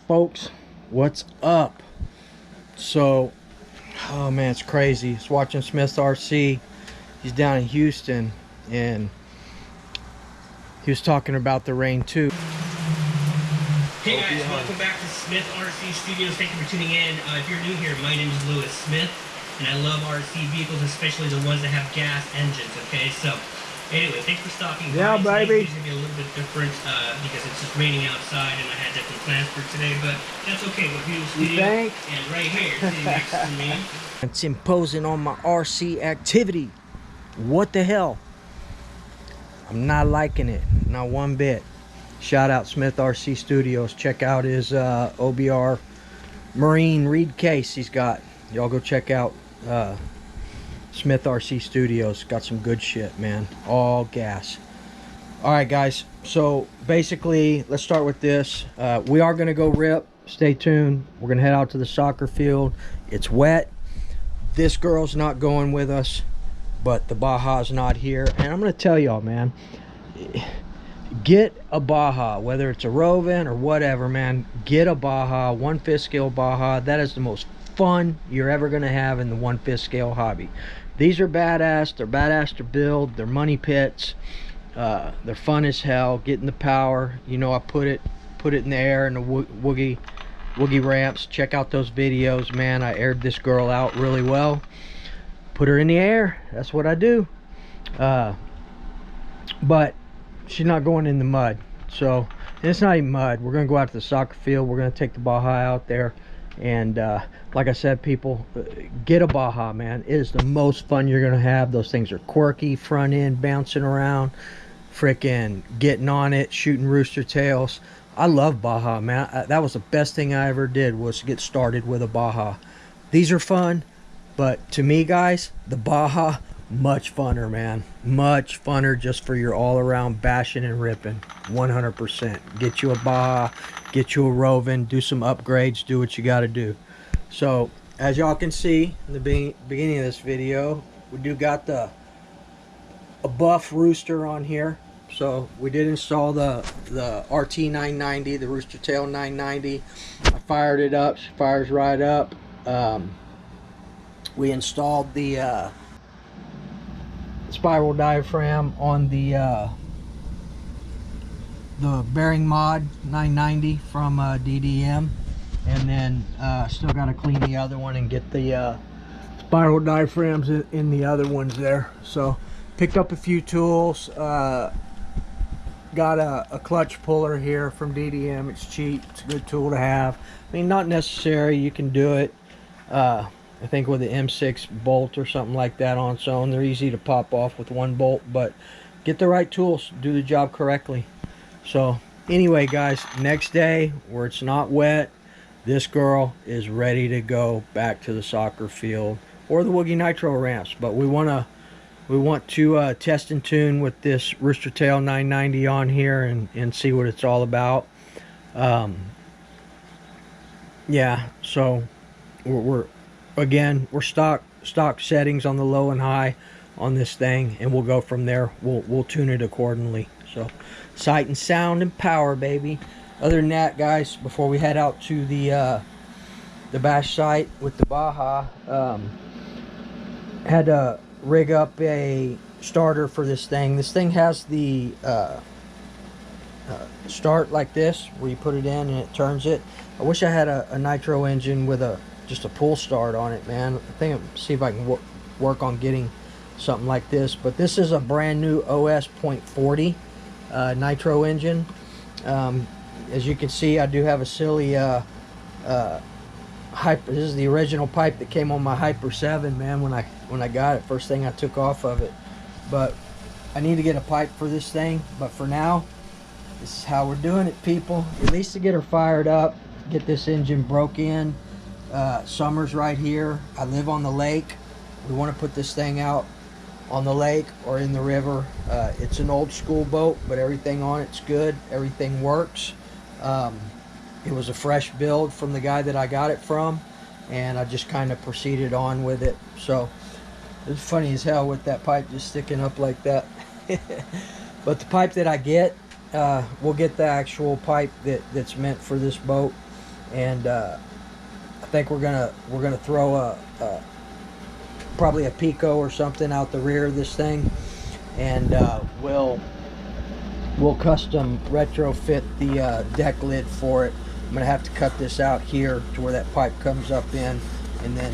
Folks, what's up? So, oh man, it's crazy. It's watching Smith RC. He's down in Houston, and he was talking about the rain too. Hey guys, welcome back to Smith RC Studios. Thank you for tuning in. If you're new here, my name is Lewis Smith, and I love RC vehicles, especially the ones that have gas engines. Okay, so anyway, thanks for stopping by. Yeah, baby. Today's gonna be a little bit different because it's just raining outside, and I had different plans for today. But that's okay. We're here in the studio, and right here, sitting next to me, it's imposing on my RC activity. What the hell? I'm not liking it, not one bit. Shout out Smith RC Studios. Check out his OBR Marine reed case he's got. Y'all go check out Smith RC Studios. Got some good shit, man. All gas. Alright guys, so basically let's start with this. We are going to go rip. Stay tuned. We're going to head out to the soccer field. It's wet. This girl's not going with us, but the Baja's not here. And I'm going to tell y'all, man, get a Baja, whether it's a Rovin or whatever, man. Get a Baja, 1/5 scale Baja. That is the most fun you're ever going to have in the 1/5 scale hobby. These are badass. They're badass to build. They're money pits. They're fun as hell. Getting the power, you know, I put it in the air in the woogie ramps. Check out those videos, man. I aired this girl out really well. Put her in the air. That's what I do. But she's not going in the mud. So, and it's not even mud. We're gonna go out to the soccer field. We're gonna take the Baja out there, and like I said, people, get a Baja, man. It is the most fun you're gonna have. Those things are quirky, front end bouncing around, freaking getting on it, shooting rooster tails. I love Baja, man. That was the best thing I ever did, was to get started with a Baja. These are fun, but to me, guys, the Baja, much funner, man. Much funner just for your all-around bashing and ripping. 100%. Get you a Baja, get you a Rovin, do some upgrades, do what you got to do. So, as y'all can see in the beginning of this video, we do got a buff rooster on here. So we did install the RT 990, the rooster tail 990. I fired it up. She fires right up. We installed the spiral diaphragm on the bearing mod 990 from DDM, and then still got to clean the other one and get the spiral diaphragms in the other ones there. So picked up a few tools. Got a clutch puller here from DDM. It's cheap. It's a good tool to have. I mean, not necessary. You can do it. I think with the M6 bolt or something like that on its own. They're easy to pop off with one bolt, but get the right tools. Do the job correctly. So anyway, guys, next day where it's not wet, this girl is ready to go back to the soccer field or the Woogie Nitro ramps. But we want to test and tune with this Rooster Tail 990 on here and see what it's all about. Yeah, so we're stock settings on the low and high on this thing, and we'll go from there. We'll tune it accordingly. So sight and sound and power, baby. Other than that, guys, before we head out to the bash site with the Baja, had to rig up a starter for this thing. This thing has the start like this, where you put it in and it turns it. I wish I had a nitro engine with just a pull start on it, man. I think I'll see if I can work on getting something like this. But this is a brand new OS .40 Nitro engine. As you can see, I do have a silly Hyper. This is the original pipe that came on my Hyper 7, man, when I got it. First thing I took off of it. But I need to get a pipe for this thing. But for now, this is how we're doing it, people. At least to get her fired up, get this engine broke in. Summer's right here. I live on the lake. We want to put this thing out on the lake or in the river. It's an old school boat, but everything on it's good. Everything works. It was a fresh build from the guy that I got it from, and I just kind of proceeded on with it. So it's funny as hell with that pipe just sticking up like that. But the pipe that I get, we'll get the actual pipe that's meant for this boat, and I think we're gonna throw probably a Pico or something out the rear of this thing, and we'll custom retrofit the deck lid for it. I'm gonna have to cut this out here to where that pipe comes up in, and then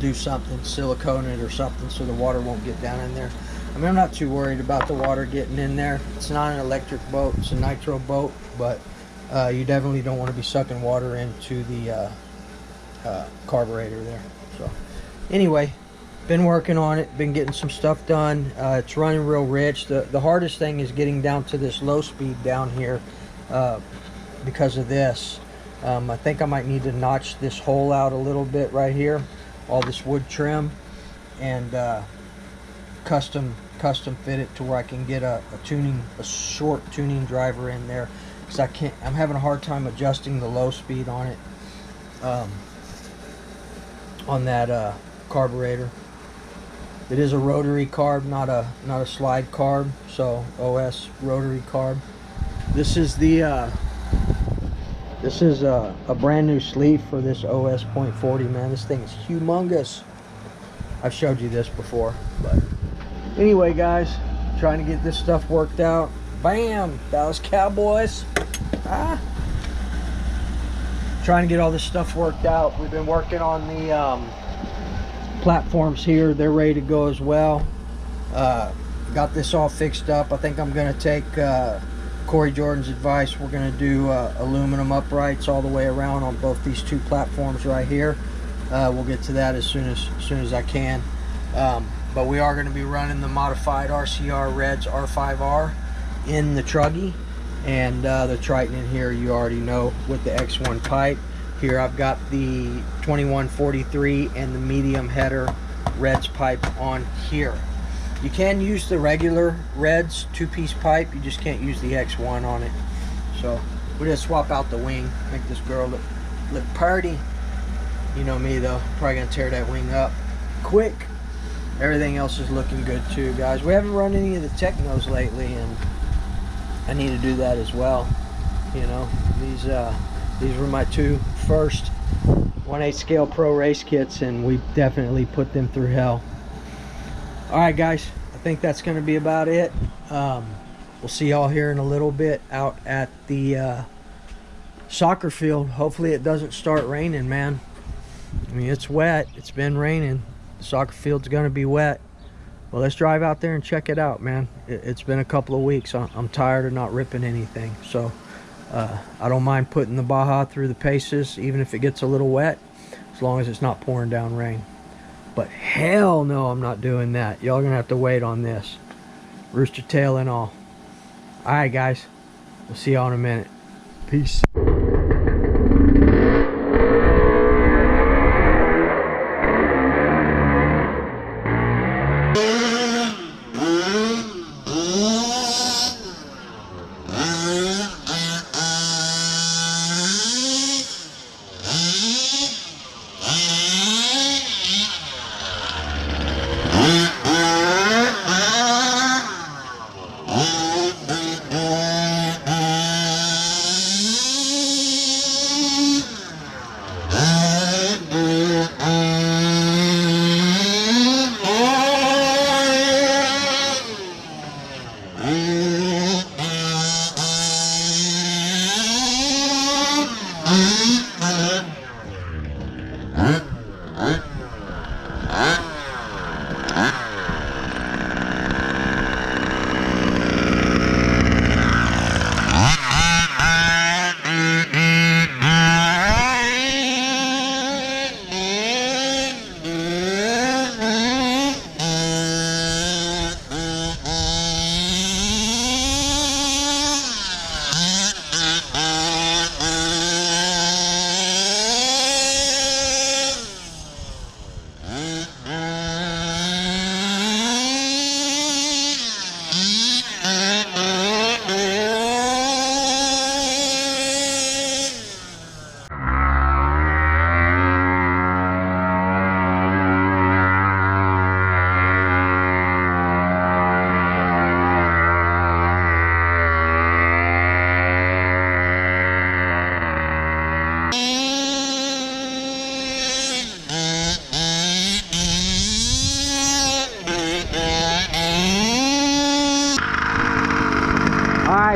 do something, silicone it or something, so the water won't get down in there. I mean, I'm not too worried about the water getting in there. It's not an electric boat, it's a nitro boat, but you definitely don't want to be sucking water into the carburetor there. So anyway, been working on it, been getting some stuff done. It's running real rich. The hardest thing is getting down to this low speed down here because of this. I think I might need to notch this hole out a little bit right here, all this wood trim, and custom fit it to where I can get a short tuning driver in there, because I'm having a hard time adjusting the low speed on it, on that carburetor. It is a rotary carb, not a slide carb, so OS rotary carb. This is the a brand new sleeve for this OS .40, man. This thing is humongous. I've showed you this before, but anyway, guys, trying to get this stuff worked out. Bam, Dallas Cowboys. Trying to get all this stuff worked out. We've been working on the platforms here. They're ready to go as well. Got this all fixed up. I think I'm gonna take Corey Jordan's advice. We're gonna do aluminum uprights all the way around on both these two platforms right here. We'll get to that as soon as I can. But we are going to be running the modified RCR Reds R5R in the Truggy, and the Triton in here you already know with the X1 pipe. Here I've got the 2143 and the medium header Reds pipe on here. You can use the regular Reds two-piece pipe, you just can't use the X1 on it. So we're gonna swap out the wing, make this girl look pretty. You know me though, probably gonna tear that wing up quick. Everything else is looking good too, guys. We haven't run any of the Technos lately, and I need to do that as well. You know, these were my two first 1/8 scale pro race kits, and we definitely put them through hell. All right, guys, I think that's going to be about it. We'll see y'all here in a little bit out at the soccer field. Hopefully it doesn't start raining, man. I mean, it's wet. It's been raining. The soccer field's going to be wet. Well, let's drive out there and check it out, man. It's been a couple of weeks. I'm tired of not ripping anything. So I don't mind putting the Baja through the paces, even if it gets a little wet, as long as it's not pouring down rain. But hell no, I'm not doing that. Y'all gonna have to wait on this. Rooster tail and all. Alright, guys. We'll see y'all in a minute. Peace.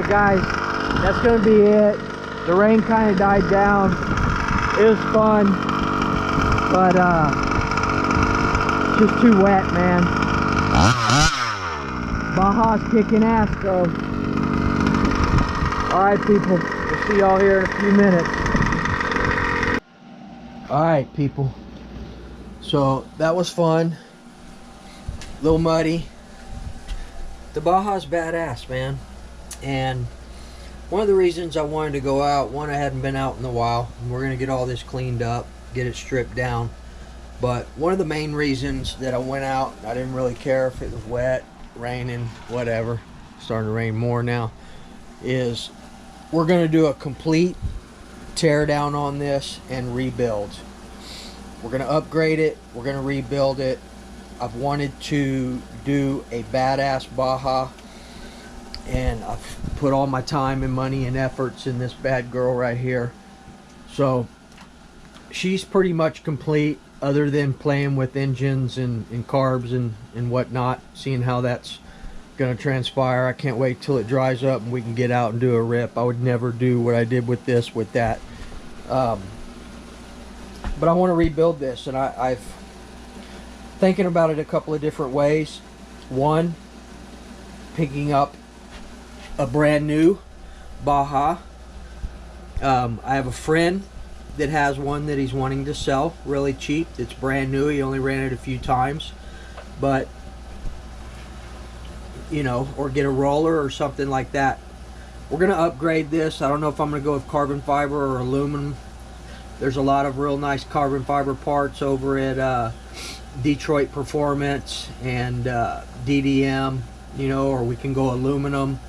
right, guys, that's gonna be it. The rain kind of died down. It was fun, but just too wet, man. Baja's kicking ass though. All right, people, we'll see y'all here in a few minutes. All right, people, so that was fun. A little muddy. The Baja's badass, man. And one of the reasons I wanted to go out, one, I hadn't been out in a while, and we're gonna get all this cleaned up, get it stripped down. But one of the main reasons that I went out, I didn't really care if it was wet, raining, whatever, starting to rain more now, is we're gonna do a complete tear down on this and rebuild. We're gonna upgrade it, we're gonna rebuild it. I've wanted to do a badass Baja, and I've put all my time and money and efforts in this bad girl right here. So she's pretty much complete, other than playing with engines and carbs and whatnot, seeing how that's gonna transpire. I can't wait till it dries up and we can get out and do a rip. I would never do what I did with this with that. But I want to rebuild this, and I've thinking about it a couple of different ways. One, picking up a brand new Baja. I have a friend that has one that he's wanting to sell really cheap. It's brand new. He only ran it a few times, but you know, or get a roller or something like that. We're gonna upgrade this. I don't know if I'm gonna go with carbon fiber or aluminum. There's a lot of real nice carbon fiber parts over at Detroit Performance and DDM, you know, or we can go aluminum.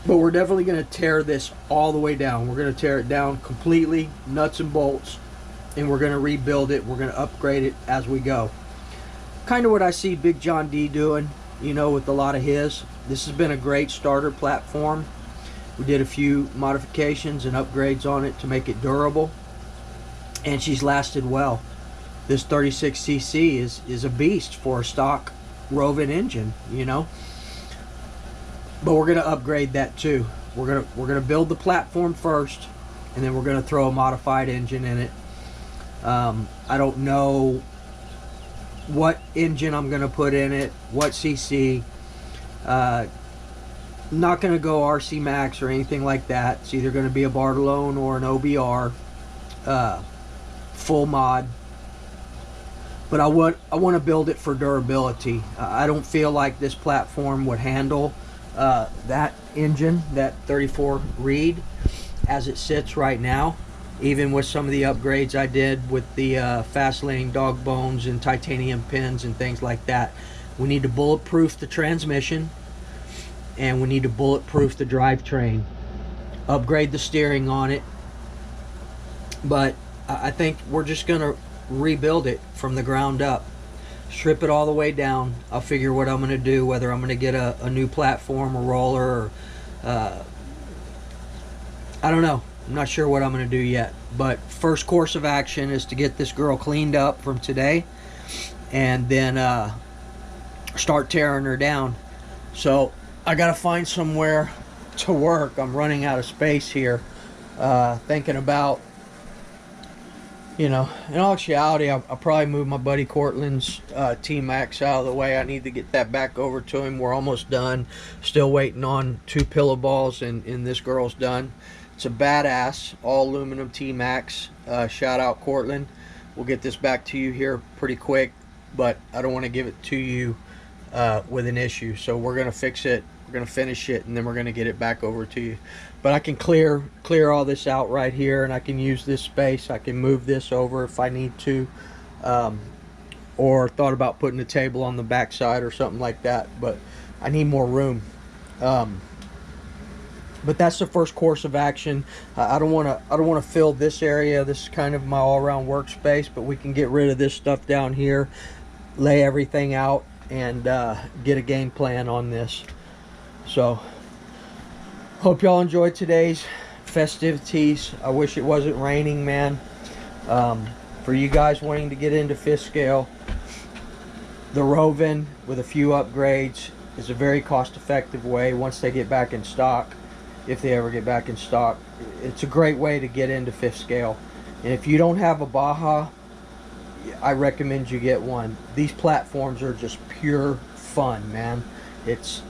But we're definitely going to tear this all the way down. We're going to tear it down completely, nuts and bolts, and we're going to rebuild it. We're going to upgrade it as we go. Kind of what I see Big John D doing, you know, with a lot of his. This has been a great starter platform. We did a few modifications and upgrades on it to make it durable, and she's lasted well. This 36cc is a beast for a stock Rovin engine, you know. But we're gonna upgrade that too. We're gonna build the platform first, and then we're gonna throw a modified engine in it. I don't know what engine I'm gonna put in it, what cc. Not gonna go RC Max or anything like that. It's either gonna be a Bartolone or an OBR, full mod. But I want to build it for durability. I don't feel like this platform would handle that engine, that 34 Reed, as it sits right now, even with some of the upgrades I did with the fast lane dog bones and titanium pins and things like that. We need to bulletproof the transmission, and we need to bulletproof the drivetrain, upgrade the steering on it. But I think we're just gonna rebuild it from the ground up, strip it all the way down. I'll figure what I'm going to do, whether I'm going to get a new platform, a roller, or I don't know. I'm not sure what I'm going to do yet, but first course of action is to get this girl cleaned up from today, and then start tearing her down. So I got to find somewhere to work. I'm running out of space here. Thinking about, you know, in all actuality, I'll probably move my buddy Cortland's T-Max out of the way. I need to get that back over to him. We're almost done. Still waiting on 2 pillow balls, and this girl's done. It's a badass all aluminum T-Max. Shout out Cortland. We'll get this back to you here pretty quick, but I don't want to give it to you with an issue. So we're going to fix it. We're going to finish it, and then we're going to get it back over to you. But I can clear all this out right here, and I can use this space. I can move this over if I need to, or thought about putting a table on the back side or something like that, but I need more room. But that's the first course of action. I don't want to fill this area. This is kind of my all-around workspace, but we can get rid of this stuff down here, lay everything out, and get a game plan on this. So hope y'all enjoyed today's festivities. I wish it wasn't raining, man. For you guys wanting to get into fifth scale, the Rovin with a few upgrades is a very cost-effective way once they get back in stock, if they ever get back in stock. It's a great way to get into fifth scale. And if you don't have a Baja, I recommend you get one. These platforms are just pure fun, man. It's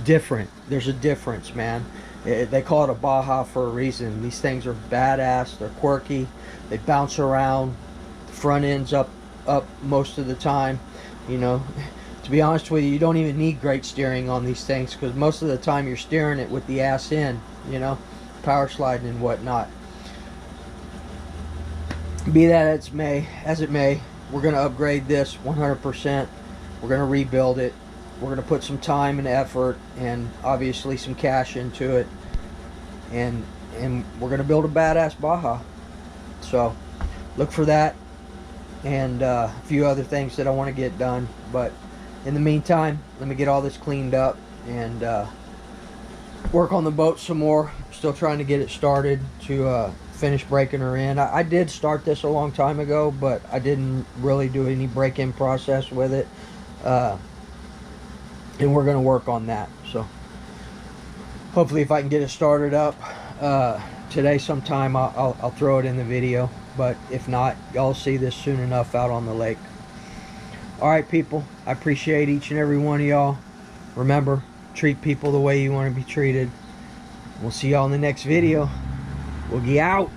different. There's a difference, man. They call it a Baja for a reason. These things are badass. They're quirky. They bounce around. The front end's up most of the time. You know, to be honest with you, you don't even need great steering on these things, because most of the time you're steering it with the ass in, you know, power sliding and whatnot. Be that as it may, we're going to upgrade this 100%. We're going to rebuild it. We're going to put some time and effort and obviously some cash into it, and we're going to build a badass Baja. So look for that, and a few other things that I want to get done. But in the meantime, let me get all this cleaned up and work on the boat some more. Still trying to get it started to finish breaking her in. I did start this a long time ago, but I didn't really do any break-in process with it, and we're going to work on that. So hopefully if I can get it started up today sometime, I'll throw it in the video. But if not, y'all see this soon enough out on the lake. Alright people, I appreciate each and every one of y'all. Remember, treat people the way you want to be treated. We'll see y'all in the next video. Woogie out.